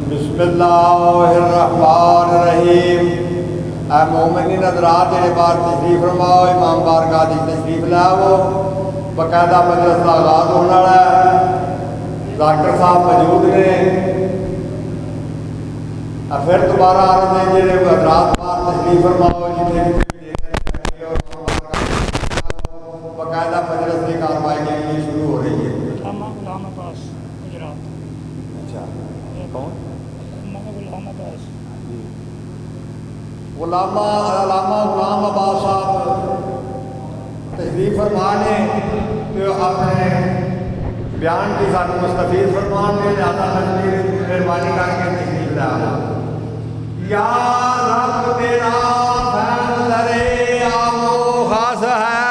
بسم اللہ الرحمن الرحیم۔ اے مومنین حضرات جڑے بار تشریف فرماؤ، امام بارگاہ دی تشریف لاؤ، باقاعدہ مجلس کا آغاز ہونے والا ہے۔ ڈاکٹر صاحب موجود نے، پھر دوبارہ عرض ہے جڑے حضرات بار تشریف فرماؤ جتنے باقاعدہ مجلس کی کارروائی کے لیے شروع ہو رہی ہے۔ علامہ غلام عباس صاحب تشریف فرما نے جو اپنے بیان کی ساتھ مستفید فرمان نے زیادہ مہربانی کر کے تشریف لایا۔ یا رب تیرا فیض درے عام و خاص ہے،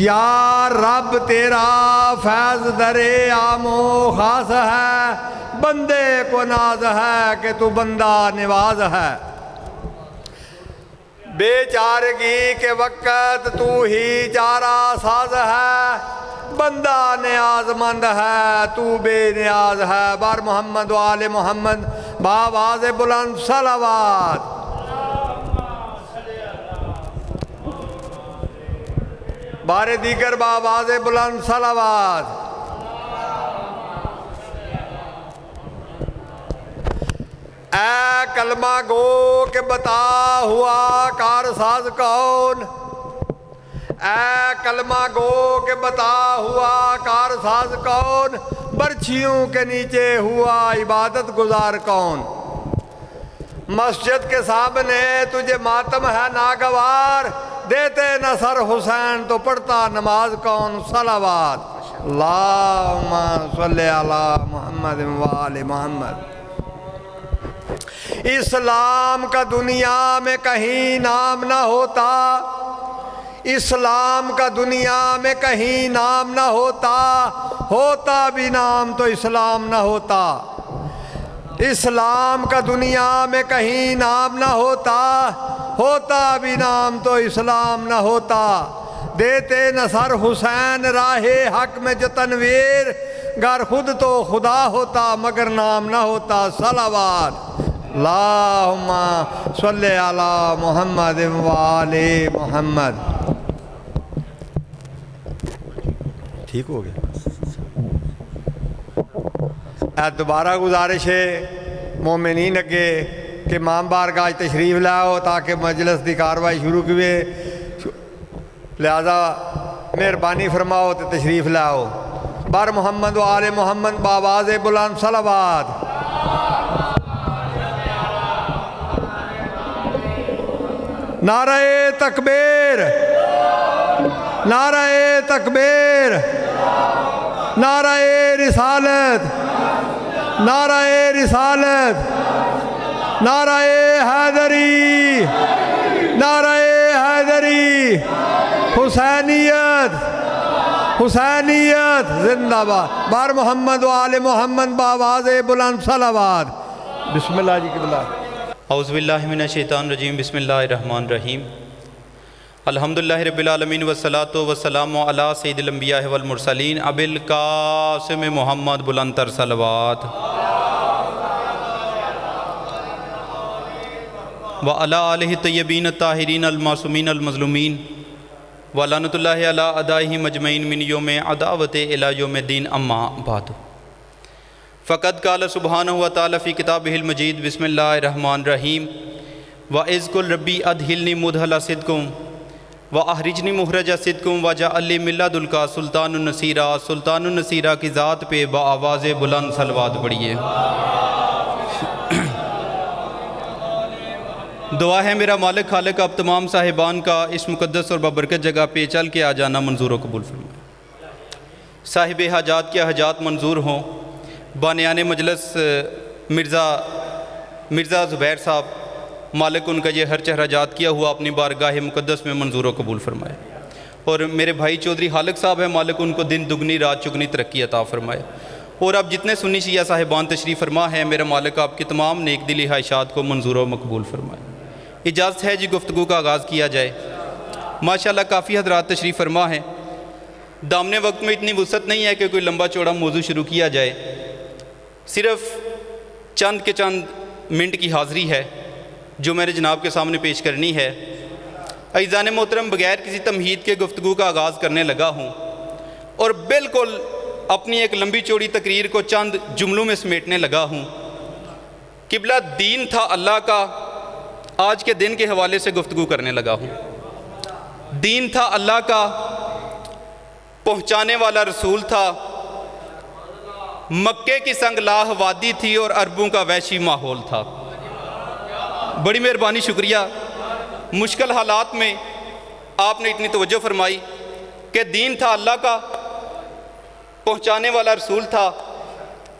یا رب تیرا فیض درے عام و خاص ہے، بندے کو ناز ہے کہ تو بندہ نواز ہے، بے چارگی کے وقت تو ہی چارہ ساز ہے، بندہ نیاز مند ہے تو بے نیاز ہے۔ بار محمد و آل محمد بآواز بلند صلوات۔ بار دیگر بآواز بلند صلوات۔ اے کلمہ گو کہ بتا ہوا کارساز کون، اے کلمہ گو کہ بتا ہوا کارساز کون، برچھیوں کے نیچے ہوا عبادت گزار کون، مسجد کے سامنے تجھے ماتم ہے ناگوار، دیتے نصر حسین تو پڑھتا نماز کون۔ صلوات۔ اللہم صلی علی محمد و آل محمد۔ اسلام کا دنیا میں کہیں نام نہ ہوتا، اسلام کا دنیا میں کہیں نام نہ ہوتا، ہوتا بھی نام تو اسلام نہ ہوتا، اسلام کا دنیا میں کہیں نام نہ ہوتا، ہوتا بھی نام تو اسلام نہ ہوتا، دیتے نصر حسین راہ حق میں جو تنویر، گر خود تو خدا ہوتا مگر نام نہ ہوتا۔ صلوات۔ اللہم صلی علی محمد و آل محمد۔ ٹھیک ہو گیا؟ دوبارہ گزارش ہے مومنین اگے کہ امام بارگاہ تشریف لاؤ تاکہ مجلس دی کاروائی شروع کیے، لہذا مہربانی فرماؤ تو تشریف لاؤ۔ بار محمد و آل محمد بآواز بلند صلوات۔ نعرہ تکبیر، نعرہ تکبیر، نعرہ رسالت، نعرہ رسالت، نعرہ حیدری، نعرہ حیدری، حسینیت، حسینیت زندہ باد۔ بار محمد و آل محمد بآواز بلند صلوات۔ بسم اللہ جی قبلہ۔ اعوذ باللہ من الشیطان الرجیم، بسم اللہ الرحمن الرحیم۔ الحمدللہ رب العالمین والصلاة والسلام علی سید الانبیاء والمرسلین ابی القاسم محمد بلند تر صلوات وعلی آلہ الطیبین الطاہرین المعصومین المظلومین ولعنۃ اللہ علی اعدائہم اجمعین من یوم عداوت الی یوم الدین، اما بعد۔ فقد قال سبحانہ وتعالی فی کتابہ المجید، بسم اللہ الرحمن الرحیم، وَإِذْ قُلْ رَبِّ أَدْخِلْنِي مُدْخَلَ صِدْقٍ وَأَخْرِجْنِي مُخْرَجَ صِدْقٍ وَاجْعَل لِّي مِن لَّدُنكَ سُلْطَانًا نَصِيرًا۔ سلطان النصیرہ کی ذات پہ بآواز بلند صلوات پڑھیے۔ دعا ہے میرا مالک خالق اب تمام صاحبان کا اس مقدس اور بابرکت جگہ پہ چل کے آ جانا منظور و قبول فرمائے۔ صاحب حاجات کے حاجات منظور ہوں۔ بانیان مجلس مرزا زبیر صاحب، مالک ان کا یہ ہر چہرہ جات کیا ہوا اپنی بارگاہ مقدس میں منظور و قبول فرمائے۔ اور میرے بھائی چودھری خالق صاحب ہیں، مالک ان کو دن دگنی رات چگنی ترقی عطا فرمائے۔ اور اب جتنے سنی شیعہ صاحبان تشریف فرما ہیں، میرا مالک آپ کی تمام نیک دلی خواہشات کو منظور و مقبول فرمائے۔ اجازت ہے جی گفتگو کا آغاز کیا جائے۔ ماشاءاللہ کافی حضرات تشریف فرما ہیں۔ دامنے وقت میں اتنی وسعت نہیں ہے کہ کوئی لمبا چوڑا موضوع شروع کیا جائے، صرف چند کے چند منٹ کی حاضری ہے جو میرے جناب کے سامنے پیش کرنی ہے۔ عزیزان محترم، بغیر کسی تمہید کے گفتگو کا آغاز کرنے لگا ہوں اور بالکل اپنی ایک لمبی چوڑی تقریر کو چند جملوں میں سمیٹنے لگا ہوں۔ قبلہ دین تھا اللہ کا، آج کے دن کے حوالے سے گفتگو کرنے لگا ہوں۔ دین تھا اللہ کا، پہنچانے والا رسول تھا، مکے کی سنگلاہ وادی تھی اور عربوں کا وحشی ماحول تھا۔ بڑی مہربانی، شکریہ۔ مشکل حالات میں آپ نے اتنی توجہ فرمائی کہ دین تھا اللہ کا، پہنچانے والا رسول تھا۔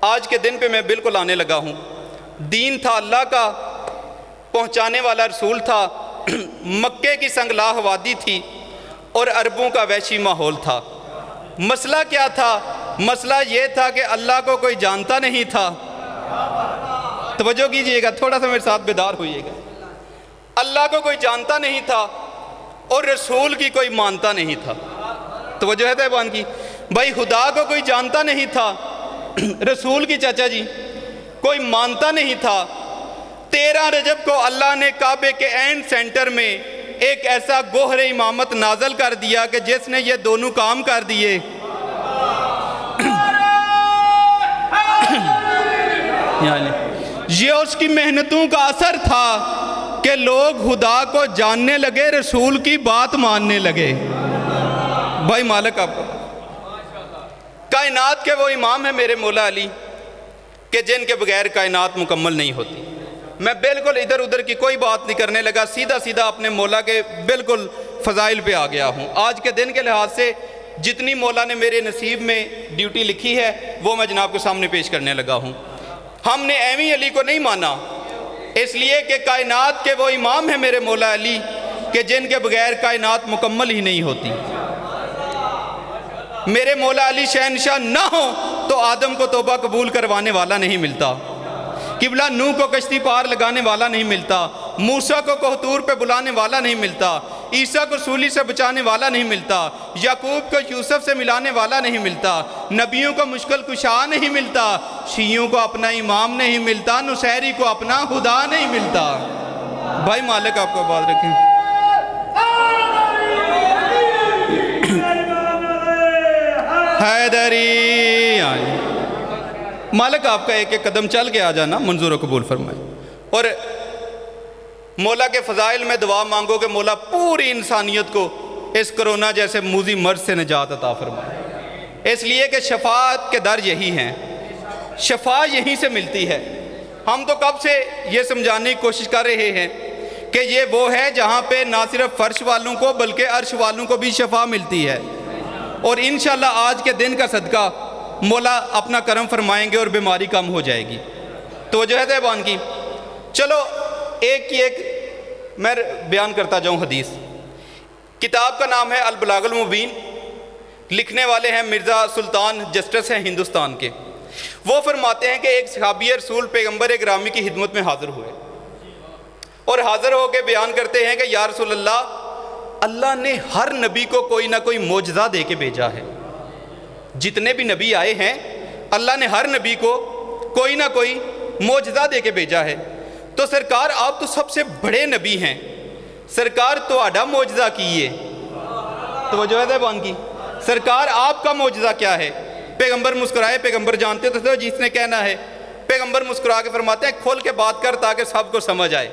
آج کے دن پہ میں بالکل آنے لگا ہوں۔ دین تھا اللہ کا، پہنچانے والا رسول تھا، مکے کی سنگلاہ وادی تھی اور عربوں کا وحشی ماحول تھا۔ مسئلہ کیا تھا؟ مسئلہ یہ تھا کہ اللہ کو کوئی جانتا نہیں تھا۔ توجہ کیجئے گا، تھوڑا سا میرے ساتھ بیدار ہوئیے گا۔ اللہ کو کوئی جانتا نہیں تھا اور رسول کی کوئی مانتا نہیں تھا۔ توجہ ہے تیبان کی؟ بھائی خدا کو کوئی جانتا نہیں تھا، رسول کی چاچا جی کوئی مانتا نہیں تھا۔ 13 رجب کو اللہ نے کعبے کے اینڈ سینٹر میں ایک ایسا گوہر امامت نازل کر دیا کہ جس نے یہ دونوں کام کر دیے۔ یہ اس کی محنتوں کا اثر تھا کہ لوگ خدا کو جاننے لگے، رسول کی بات ماننے لگے۔ بھائی مالک آپ کو کائنات کے وہ امام ہیں میرے مولا علی کہ جن کے بغیر کائنات مکمل نہیں ہوتی۔ میں بالکل ادھر ادھر کی کوئی بات نہیں کرنے لگا، سیدھا سیدھا اپنے مولا کے بالکل فضائل پہ آ گیا ہوں۔ آج کے دن کے لحاظ سے جتنی مولا نے میرے نصیب میں ڈیوٹی لکھی ہے وہ میں جناب کے سامنے پیش کرنے لگا ہوں۔ ہم نے ایویں علی کو نہیں مانا، اس لیے کہ کائنات کے وہ امام ہیں میرے مولا علی کہ جن کے بغیر کائنات مکمل ہی نہیں ہوتی۔ میرے مولا علی شہنشاہ نہ ہو تو آدم کو توبہ قبول کروانے والا نہیں ملتا، قبلہ نوح کو کشتی پار لگانے والا نہیں ملتا، موسیٰ کو کوہتور پہ بلانے والا نہیں ملتا، عیسیٰ کو سولی سے بچانے والا نہیں ملتا، یعقوب کو یوسف سے ملانے والا نہیں ملتا، نبیوں کو مشکل کشا نہیں ملتا، شیعوں کو اپنا امام نہیں ملتا، نصیری کو اپنا خدا نہیں ملتا۔ بھائی مالک آپ کو بات رکھیں۔ حیدری مالک آپ کا ایک ایک قدم چل کے آ جانا منظور و قبول فرمائے، اور مولا کے فضائل میں دعا مانگو کہ مولا پوری انسانیت کو اس کرونا جیسے موذی مرض سے نجات عطا فرمائے، اس لیے کہ شفاعت کے در یہی ہیں، شفا یہیں سے ملتی ہے۔ ہم تو کب سے یہ سمجھانے کی کوشش کر رہے ہیں کہ یہ وہ ہے جہاں پہ نہ صرف فرش والوں کو بلکہ عرش والوں کو بھی شفا ملتی ہے، اور انشاءاللہ آج کے دن کا صدقہ مولا اپنا کرم فرمائیں گے اور بیماری کم ہو جائے گی۔ توجہ ہے تیبان کی؟ چلو ایک کی ایک میں بیان کرتا جاؤں حدیث۔ کتاب کا نام ہے البلاغ المبین، لکھنے والے ہیں مرزا سلطان جسٹس ہیں ہندوستان کے۔ وہ فرماتے ہیں کہ ایک صحابی رسول پیغمبر گرامی کی خدمت میں حاضر ہوئے اور حاضر ہو کے بیان کرتے ہیں کہ یا رسول اللہ، اللہ نے ہر نبی کو کوئی نہ کوئی معجزہ دے کے بھیجا ہے۔ جتنے بھی نبی آئے ہیں اللہ نے ہر نبی کو کوئی نہ کوئی معجزہ دے کے بھیجا ہے، تو سرکار آپ تو سب سے بڑے نبی ہیں، سرکار تو آڈا معجزہ کیے۔ توجہ ہے دیبان کی؟ سرکار آپ کا معجزہ کیا ہے؟ پیغمبر مسکرائے، پیغمبر جانتے تو جس نے کہنا ہے، پیغمبر مسکرا کے فرماتے ہیں کھول کے بات کر تاکہ سب کو سمجھ آئے۔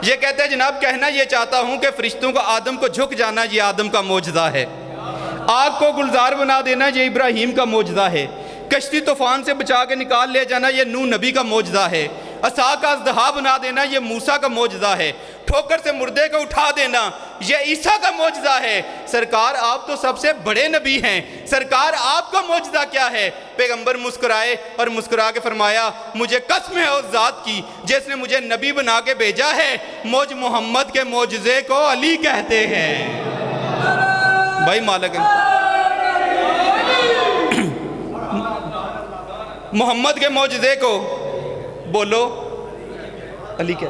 یہ کہتے ہیں جناب کہنا یہ چاہتا ہوں کہ فرشتوں کا آدم کو جھک جانا یہ آدم کا معجزہ ہے، آگ کو گلزار بنا دینا یہ ابراہیم کا معجزہ ہے، کشتی طوفان سے بچا کے نکال لے جانا یہ نوح نبی کا معجزہ ہے، عصا کا اژدہا بنا دینا یہ موسیٰ کا معجزہ ہے، ٹھوکر سے مردے کو اٹھا دینا یہ عیسیٰ کا معجزہ ہے۔ سرکار آپ تو سب سے بڑے نبی ہیں، سرکار آپ کا معجزہ کیا ہے؟ پیغمبر مسکرائے اور مسکرا کے فرمایا مجھے قسم ہے اس ذات کی جس نے مجھے نبی بنا کے بھیجا ہے، مجھ محمد کے معجزے کو علی کہتے ہیں۔ بھائی مالک محمد کے معجزے کو بولو علی کیا؟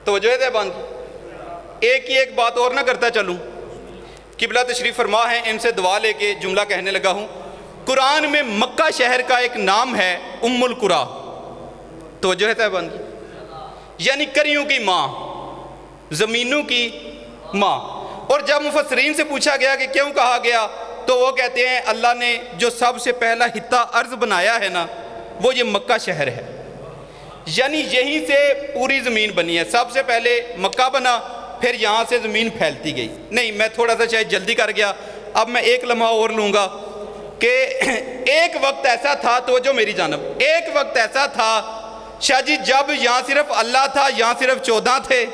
توجہ ہے دیبان کی؟ ایک ہی ایک بات اور نہ کرتا چلوں، قبلہ تشریف فرما ہے، ان سے دعا لے کے جملہ کہنے لگا ہوں۔ قرآن میں مکہ شہر کا ایک نام ہے ام القریٰ، توجہ ہے صاحبان کی، یعنی کریوں کی ماں، زمینوں کی ماں۔ اور جب مفسرین سے پوچھا گیا کہ کیوں کہا گیا تو وہ کہتے ہیں اللہ نے جو سب سے پہلا خطہ ارض بنایا ہے نا وہ یہ مکہ شہر ہے، یعنی یہیں سے پوری زمین بنی ہے۔ سب سے پہلے مکہ بنا، پھر یہاں سے زمین پھیلتی گئی۔ نہیں، میں تھوڑا سا شاید جلدی کر گیا، اب میں ایک لمحہ اور لوں گا کہ ایک وقت ایسا تھا، توجہ میری جانب، ایک وقت ایسا تھا شاہ جی جب یہاں صرف اللہ تھا، یہاں صرف 14 تھے۔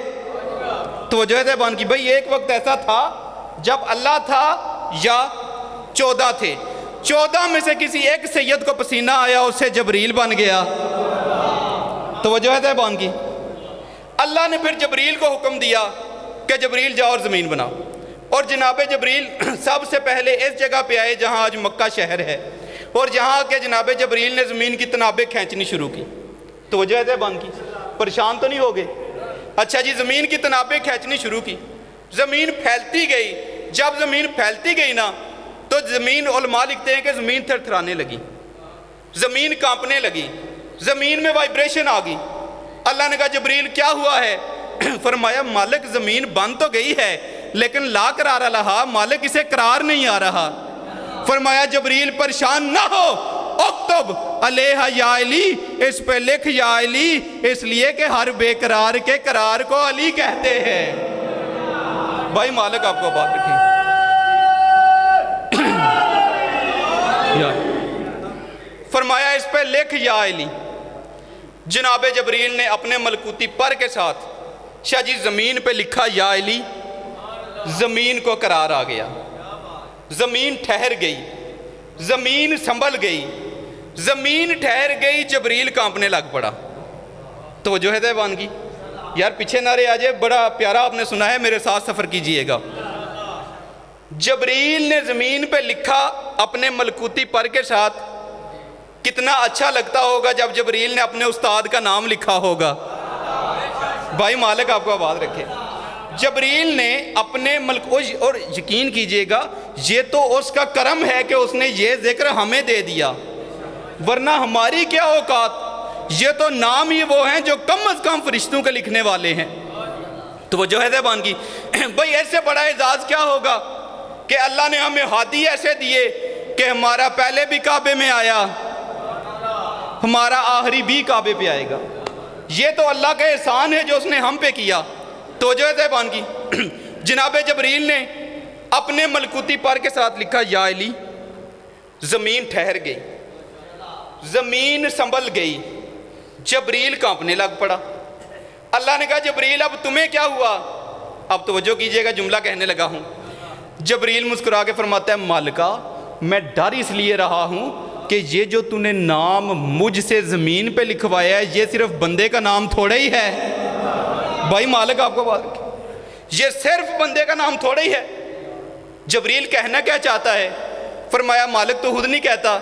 توجہ ہے صاحبان کی، بھئی ایک وقت ایسا تھا جب اللہ تھا یا 14 تھے، 14 میں سے کسی ایک سید کو پسینہ آیا، اس سے جبریل بن گیا۔ توجہ ہے صاحبان کی، اللہ نے پھر جبریل کو حکم دیا کہ جبریل جاؤ اور زمین بنا، اور جناب جبریل سب سے پہلے اس جگہ پہ آئے جہاں آج مکہ شہر ہے، اور جہاں کے جناب جبریل نے زمین کی تنابیں کھینچنی شروع کی۔ توجہ ہے صاحبان کی، پریشان تو نہیں ہو گئے؟ اچھا جی، زمین کی تنابیں کھینچنی شروع کی، زمین پھیلتی گئی۔ جب زمین پھیلتی گئی نا تو زمین، علماء لکھتے ہیں کہ زمین تھر تھرانے لگی، زمین کانپنے لگی، زمین میں وائبریشن آ گئی۔ اللہ نے کہا جبریل کیا ہوا ہے؟ فرمایا مالک زمین بند تو گئی ہے لیکن لا قرار رہا، مالک اسے قرار نہیں آ رہا۔ فرمایا جبریل پریشان نہ ہو، اکتب علیہ یا علی، اس پہ لکھ یا علی، اس لیے کہ ہر بے قرار کے قرار کو علی کہتے ہیں۔ بھائی مالک آپ کو بات رکھیں۔ فرمایا اس پہ لکھ یا علی۔ جناب جبریل نے اپنے ملکوتی پر کے ساتھ شاہ جی زمین پہ لکھا یا علی، زمین کو قرار آ گیا، زمین ٹھہر گئی، زمین سنبھل گئی، زمین ٹھہر گئی، جبریل کانپنے لگ پڑا۔ توجہ ہے صاحبان کی، یار پیچھے نہ رہے آجے، بڑا پیارا آپ نے سنا ہے، میرے ساتھ سفر کیجئے گا۔ جبریل نے زمین پہ لکھا اپنے ملکوتی پر کے ساتھ، کتنا اچھا لگتا ہوگا جب جبریل نے اپنے استاد کا نام لکھا ہوگا۔ بھائی مالک آپ کو آواز رکھے، جبریل نے اپنے اور یقین کیجئے گا یہ تو اس کا کرم ہے کہ اس نے یہ ذکر ہمیں دے دیا، ورنہ ہماری کیا اوقات، یہ تو نام ہی وہ ہیں جو کم از کم فرشتوں کے لکھنے والے ہیں۔ تو وہ جو ہے زبان کی، بھئی ایسے بڑا اعزاز کیا ہوگا کہ اللہ نے ہمیں ہادی ایسے دیے کہ ہمارا پہلے بھی کعبے میں آیا، ہمارا آخری بھی کعبے پہ آئے گا۔ یہ تو اللہ کا احسان ہے جو اس نے ہم پہ کیا۔ تو جو ہے صاحبان کی، جناب جبریل نے اپنے ملکوتی پر کے ساتھ لکھا یا علی، زمین ٹھہر گئی، زمین سنبھل گئی، جبریل کانپنے لگ پڑا۔ اللہ نے کہا جبریل اب تمہیں کیا ہوا؟ اب توجہ کیجئے گا، جملہ کہنے لگا ہوں۔ جبریل مسکرا کے فرماتا ہے مالکہ میں ڈر اس لیے رہا ہوں کہ یہ جو تو نے نام مجھ سے زمین پہ لکھوایا ہے یہ صرف بندے کا نام تھوڑا ہی ہے۔ بھائی مالک آپ کو بات رکھیں، یہ صرف بندے کا نام تھوڑا ہی ہے۔ جبریل کہنا کیا چاہتا ہے؟ فرمایا مالک تو خود نہیں کہتا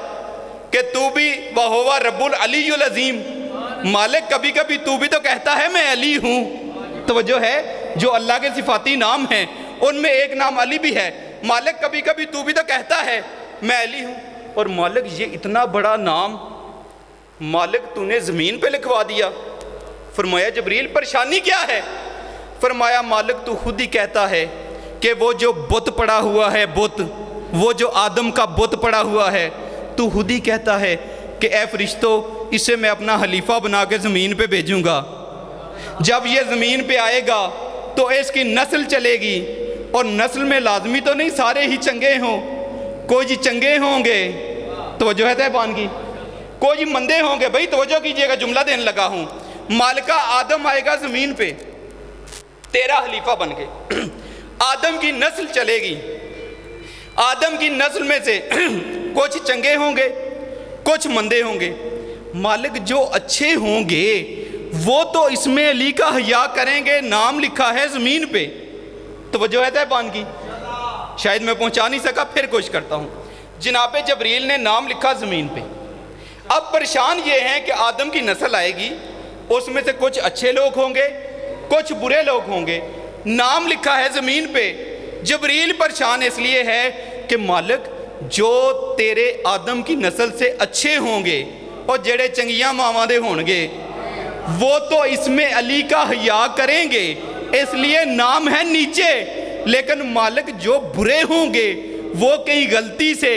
کہ تو بھی وَهُوَ رب العلی العظیم، مالک کبھی کبھی تو بھی تو کہتا ہے میں علی ہوں۔ توجہ ہے، جو اللہ کے صفاتی نام ہیں ان میں ایک نام علی بھی ہے۔ مالک کبھی کبھی تو بھی تو کہتا ہے میں علی ہوں، اور مالک یہ اتنا بڑا نام مالک تو نے زمین پہ لکھوا دیا۔ فرمایا جبریل پریشانی کیا ہے؟ فرمایا مالک تو خود ہی کہتا ہے کہ وہ جو بت پڑا ہوا ہے، بت، وہ جو آدم کا بت پڑا ہوا ہے، تو خود ہی کہتا ہے کہ اے فرشتوں اسے میں اپنا خلیفہ بنا کے زمین پہ بھیجوں گا، جب یہ زمین پہ آئے گا تو اس کی نسل چلے گی، اور نسل میں لازمی تو نہیں سارے ہی چنگے ہوں، کوئی جی چنگے ہوں گے، توجہ ہے صاحبان کی، کوئی جی مندے ہوں گے۔ بھائی توجہ کیجئے گا، جملہ دینے لگا ہوں۔ مالکہ آدم آئے گا زمین پہ تیرا خلیفہ بن کے، آدم کی نسل چلے گی، آدم کی نسل میں سے کچھ چنگے ہوں گے، کچھ مندے ہوں گے۔ مالک جو اچھے ہوں گے وہ تو اس میں علی کا حیا کریں گے، نام لکھا ہے زمین پہ۔ توجہ ہے صاحبان کی، شاید میں پہنچا نہیں سکا، پھر کوشش کرتا ہوں۔ جناب جبریل نے نام لکھا زمین پہ۔ اب پریشان یہ ہیں کہ آدم کی نسل آئے گی، اس میں سے کچھ اچھے لوگ ہوں گے، کچھ برے لوگ ہوں گے، نام لکھا ہے زمین پہ۔ جبریل پریشان اس لیے ہے کہ مالک جو تیرے آدم کی نسل سے اچھے ہوں گے اور جڑے چنگیاں ماواں دے ہون گے وہ تو اس میں علی کا حیا کریں گے، اس لیے نام ہے نیچے، لیکن مالک جو برے ہوں گے وہ کہیں غلطی سے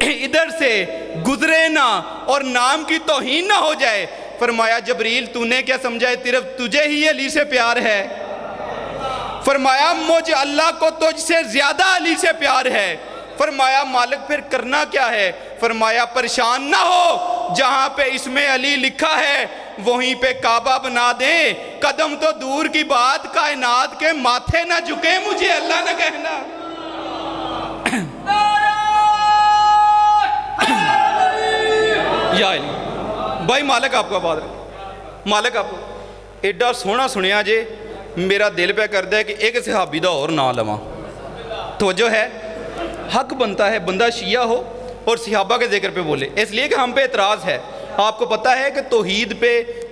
ادھر سے گزرے نہ اور نام کی توہین نہ ہو جائے۔ فرمایا جبریل تو نے کیا سمجھا ہے صرف تجھے ہی علی سے پیار ہے؟ فرمایا مجھے اللہ کو تجھ سے زیادہ علی سے پیار ہے۔ فرمایا مالک پھر کرنا کیا ہے؟ فرمایا پریشان نہ ہو، جہاں پہ اس میں علی لکھا ہے وہیں پہ کعبہ بنا دیں، قدم تو دور کی بات کائنات کے ماتھے نہ جھکے مجھے اللہ نہ کہنا۔ یا علی بھائی مالک آپ کو آباد رکھے، مالک آپ کو ایڈا سونا سنیا جے میرا دل پہ کر ہے کہ ایک صحابی دا اور نہ لواں۔ توجہ ہے، حق بنتا ہے بندہ شیعہ ہو اور صحابہ کے ذکر پہ بولے، اس لیے کہ ہم پہ اعتراض ہے۔ آپ کو پتہ ہے کہ توحید پہ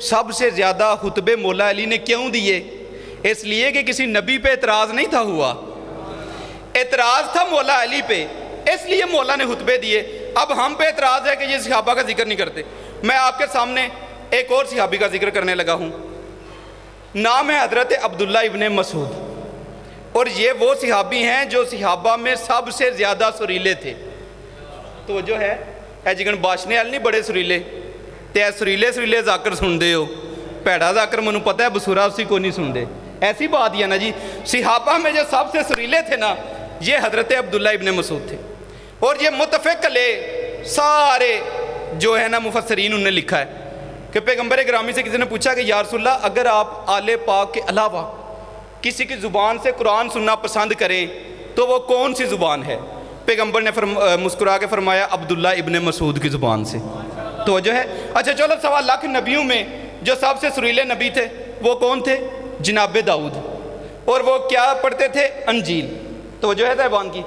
سب سے زیادہ خطبے مولا علی نے کیوں دیے؟ اس لیے کہ کسی نبی پہ اعتراض نہیں تھا ہوا، اعتراض تھا مولا علی پہ، اس لیے مولا نے خطبے دیے۔ اب ہم پہ اعتراض ہے کہ یہ صحابہ کا ذکر نہیں کرتے۔ میں آپ کے سامنے ایک اور صحابی کا ذکر کرنے لگا ہوں، نام ہے حضرت عبداللہ ابن مسعود، اور یہ وہ صحابی ہیں جو صحابہ میں سب سے زیادہ سریلے تھے۔ تو جو ہے اے جگن باشنے والی نہیں بڑے سریلے تے اے سریلے ذاکر سن دے ہو، پیڑا ذاکر منو پتہ ہے بسورا اسی کو نہیں سن دے، ایسی بات یہ نا جی۔ صحابہ میں جو سب سے سریلے تھے نا یہ حضرت عبداللہ ابن مسعود تھے، اور یہ متفق علیہ سارے جو ہے نا مفسرین انہوں نے لکھا ہے کہ پیغمبر گرامی سے کسی نے پوچھا کہ یا رسول اللہ اگر آپ آل پاک کے علاوہ کسی کی زبان سے قرآن سننا پسند کریں تو وہ کون سی زبان ہے؟ پیغمبر نے مسکرا کے فرمایا عبداللہ ابن مسعود کی زبان سے۔ تو جو ہے اچھا چلو 1.25 لاکھ نبیوں میں جو سب سے سریلے نبی تھے وہ کون تھے؟ جناب داؤد، اور وہ کیا پڑھتے تھے؟ انجیل۔ تو جو ہے صاحبان کی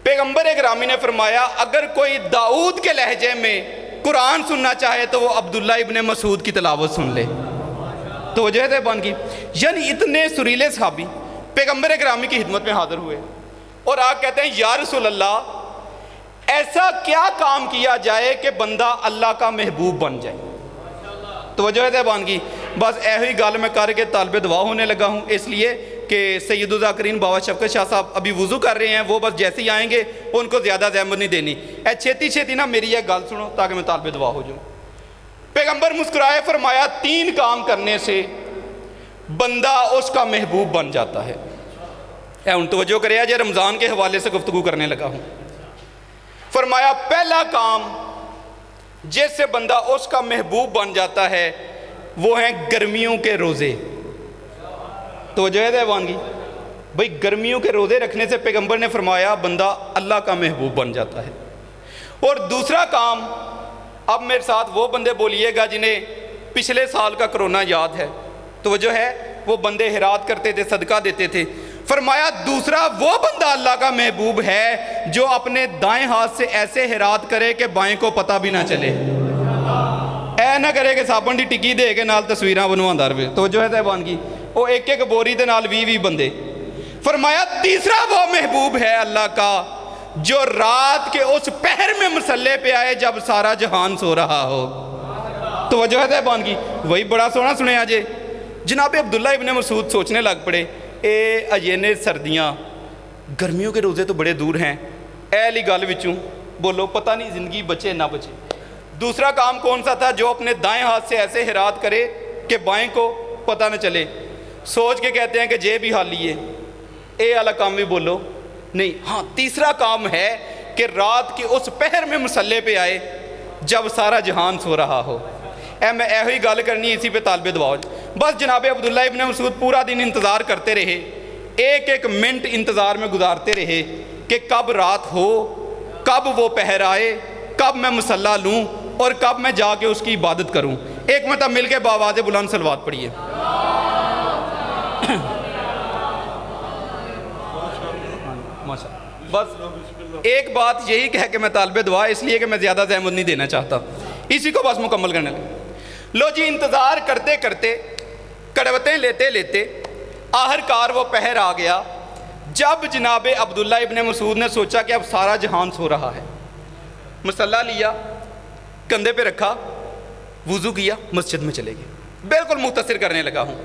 پیغمبر گرامی نے فرمایا اگر کوئی داؤد کے لہجے میں قرآن سننا چاہے تو وہ عبداللہ ابن مسعود کی تلاوت سن لے۔ تو جو ہے صاحبان کی یعنی اتنے سریلے صحابی پیغمبر گرامی کی خدمت میں حاضر ہوئے اور آج کہتے ہیں یا رسول اللہ ایسا کیا کام کیا جائے کہ بندہ اللہ کا محبوب بن جائے؟ توجہ ہے صاحبان کی بس ایہی گل میں کر کے طالب دعا ہونے لگا ہوں، اس لیے کہ سید الذاکرین بابا شفقت شاہ صاحب ابھی وضو کر رہے ہیں، وہ بس جیسے ہی آئیں گے ان کو زیادہ زحمت نہیں دینی، چھیتی نا میری یہ گل سنو تاکہ میں طالب دعا ہو جاؤں۔ پیغمبر مسکرائے فرمایا 3 کام کرنے سے بندہ اس کا محبوب بن جاتا ہے۔ ان توجہ کرے آج رمضان کے حوالے سے گفتگو کرنے لگا ہوں۔ فرمایا پہلا کام جس سے بندہ اس کا محبوب بن جاتا ہے وہ ہیں گرمیوں کے روزے۔ توجہ ہے دیوان کی بھئی گرمیوں کے روزے رکھنے سے پیغمبر نے فرمایا بندہ اللہ کا محبوب بن جاتا ہے۔ اور دوسرا کام اب میرے ساتھ وہ بندے بولیے گا جنہیں پچھلے سال کا کرونا یاد ہے، توجہ ہے وہ بندے خیرات کرتے تھے، صدقہ دیتے تھے۔ فرمایا دوسرا وہ بندہ اللہ کا محبوب ہے جو اپنے دائیں ہاتھ سے ایسے خیرات کرے کہ بائیں کو پتہ بھی نہ چلے، اے نہ کرے کہ صابن دی ٹکی دے کے نال تصویراں بنواندار وے۔ توجہ ہے صاحبان کی وہ ایک ایک بوری دے نال 20 بندے۔ فرمایا تیسرا وہ محبوب ہے اللہ کا جو رات کے اس پہر میں مصلے پہ آئے جب سارا جہان سو رہا ہو۔ توجہ ہے صاحبان کی وہی بڑا سونا سنے آجے جناب عبداللہ ابن مسعود سوچنے لگ پڑے اے اجینے سردیاں گرمیوں کے روزے تو بڑے دور ہیں، اے علی گل وچوں بولو پتہ نہیں زندگی بچے نہ بچے۔ دوسرا کام کون سا تھا؟ جو اپنے دائیں ہاتھ سے ایسے خیرات کرے کہ بائیں کو پتہ نہ چلے۔ سوچ کے کہتے ہیں کہ جیب ہی خالی ہے، اے والا کام بھی بولو نہیں۔ ہاں تیسرا کام ہے کہ رات کے اس پہر میں مصلے پہ آئے جب سارا جہان سو رہا ہو۔ اے میں ایہی گل کرنی اسی پہ طالب دعا ہو۔ بس جناب عبداللہ ابن مسعود پورا دن انتظار کرتے رہے، ایک ایک منٹ انتظار میں گزارتے رہے کہ کب رات ہو، کب وہ پہر آئے، کب میں مصلی لوں اور کب میں جا کے اس کی عبادت کروں۔ ایک مرتبہ مل کے بآواز بلند صلوات پڑھیے۔ بس ایک بات یہی کہہ کہ میں طالب دعا اس لیے کہ میں زیادہ زحمت نہیں دینا چاہتا، اسی کو بس مکمل کرنے لگا۔ لو جی انتظار کرتے کرتے کڑوتیں لیتے لیتے آخر کار وہ پہر آ گیا جب جناب عبداللہ ابن مسعود نے سوچا کہ اب سارا جہان سو رہا ہے، مصلی لیا، کندھے پہ رکھا، وضو کیا، مسجد میں چلے گئے، بالکل مختصر کرنے لگا ہوں،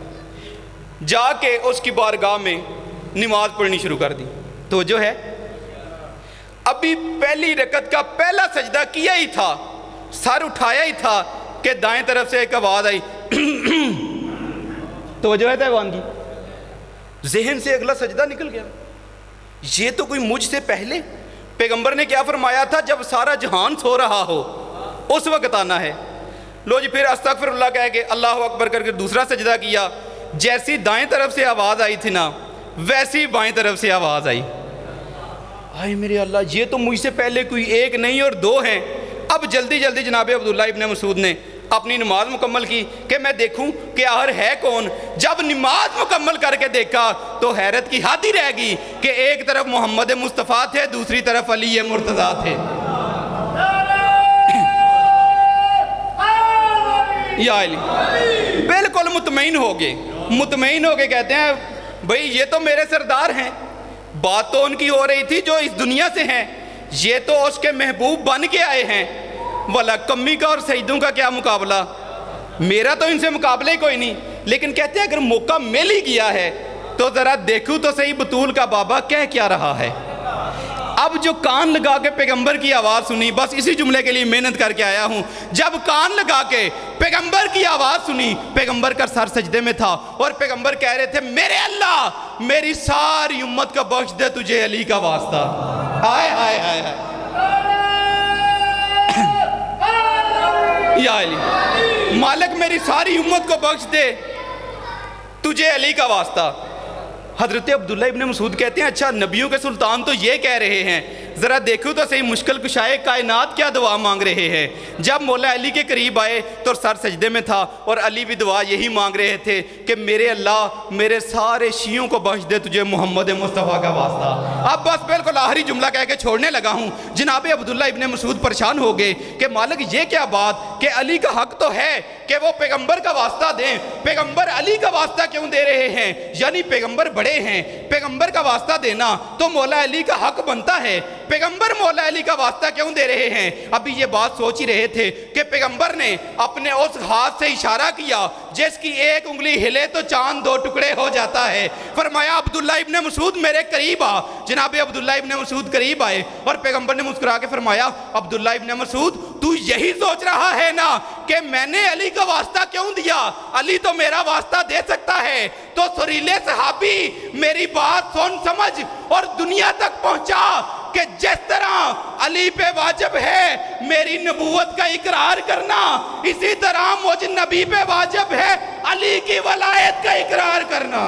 جا کے اس کی بارگاہ میں نماز پڑھنی شروع کر دی۔ تو جو ہے ابھی پہلی رکعت کا پہلا سجدہ کیا ہی تھا، سر اٹھایا ہی تھا کہ دائیں طرف سے ایک آواز آئی، توجہ ہے تیوان کی، ذہن سے اگلا سجدہ نکل گیا، یہ تو کوئی مجھ سے پہلے، پیغمبر نے کیا فرمایا تھا، جب سارا جہان سو رہا ہو اس وقت آنا ہے۔ لو جی پھر استغفر اللہ کہہ کے اللہ اکبر کر کے دوسرا سجدہ کیا، جیسی دائیں طرف سے آواز آئی تھی نا ویسی بائیں طرف سے آواز آئی، آئے میرے اللہ یہ تو مجھ سے پہلے کوئی ایک نہیں اور دو ہیں۔ اب جلدی جلدی جناب عبداللہ ابن مسعود نے اپنی نماز مکمل کی کہ میں دیکھوں کہ آخر ہے کون۔ جب نماز مکمل کر کے دیکھا تو حیرت کی حد ہی رہ گئی کہ ایک طرف محمد مصطفیٰ تھے، دوسری طرف علی مرتضیٰ تھے۔ یا علی بالکل مطمئن ہو گئے، کہتے ہیں بھئی یہ تو میرے سردار ہیں، بات تو ان کی ہو رہی تھی جو اس دنیا سے ہیں، یہ تو اس کے محبوب بن کے آئے ہیں، والا کمی کا اور سیدوں کا کیا مقابلہ، میرا تو ان سے مقابلہ ہی کوئی نہیں۔ لیکن کہتے ہیں اگر موقع مل ہی گیا ہے تو ذرا دیکھوں تو صحیح بطول کا بابا کہہ کیا رہا ہے۔ اب جو کان لگا کے پیغمبر کی آواز سنی، بس اسی جملے کے لیے محنت کر کے آیا ہوں، جب کان لگا کے پیغمبر کی آواز سنی، پیغمبر کا سر سجدے میں تھا اور پیغمبر کہہ رہے تھے میرے اللہ میری ساری امت کا بخش دے تجھے علی کا واسطہ۔ ہائے ہائے ہائے ہائے یا علی، مالک میری ساری امت کو بخش دے تجھے علی کا واسطہ۔ حضرت عبداللہ ابن مسعود کہتے ہیں اچھا نبیوں کے سلطان تو یہ کہہ رہے ہیں، ذرا دیکھو تو صحیح مشکل کشائے کائنات کیا دعا مانگ رہے ہیں۔ جب مولا علی کے قریب آئے تو سر سجدے میں تھا اور علی بھی دعا یہی مانگ رہے تھے کہ میرے اللہ میرے سارے شیعوں کو بخش دے تجھے محمد مصطفیٰ کا واسطہ۔ اب بس بالکل آخری جملہ کہہ کے چھوڑنے لگا ہوں۔ جناب عبداللہ ابن مسعود پریشان ہو گئے کہ مالک یہ کیا بات کہ علی کا حق تو ہے کہ وہ پیغمبر کا واسطہ دیں، پیغمبر علی کا واسطہ کیوں دے رہے ہیں؟ یعنی پیغمبر بڑے ہیں، پیغمبر کا واسطہ دینا تو مولا علی کا حق بنتا ہے، پیغمبر مولا علی کا واسطہ کیوں دے رہے ہیں؟ ابھی یہ بات سوچ ہی رہے تھے کہ پیغمبر نے اپنے اس ہاتھ سے اشارہ کیا جس کی ایک انگلی ہلے تو چاند دو ٹکڑے ہو جاتا ہے۔ فرمایا عبداللہ ابن مسعود میرے قریب آ۔ جناب عبداللہ ابن مسعود قریب آئے اور پیغمبر نے مسکرا کے فرمایا عبداللہ ابن مسعود تو یہی سوچ رہا ہے نا کہ میں نے علی کا واسطہ کیوں دیا؟ علی تو میرا واسطہ دے سکتا ہے۔ تو سریلے صحابی میری بات سن سمجھ اور دنیا تک پہنچا کہ جس طرح علی پہ واجب ہے میری نبوت کا اقرار کرنا، اسی طرح مجھ نبی پہ واجب ہے علی کی ولایت کا اقرار کرنا۔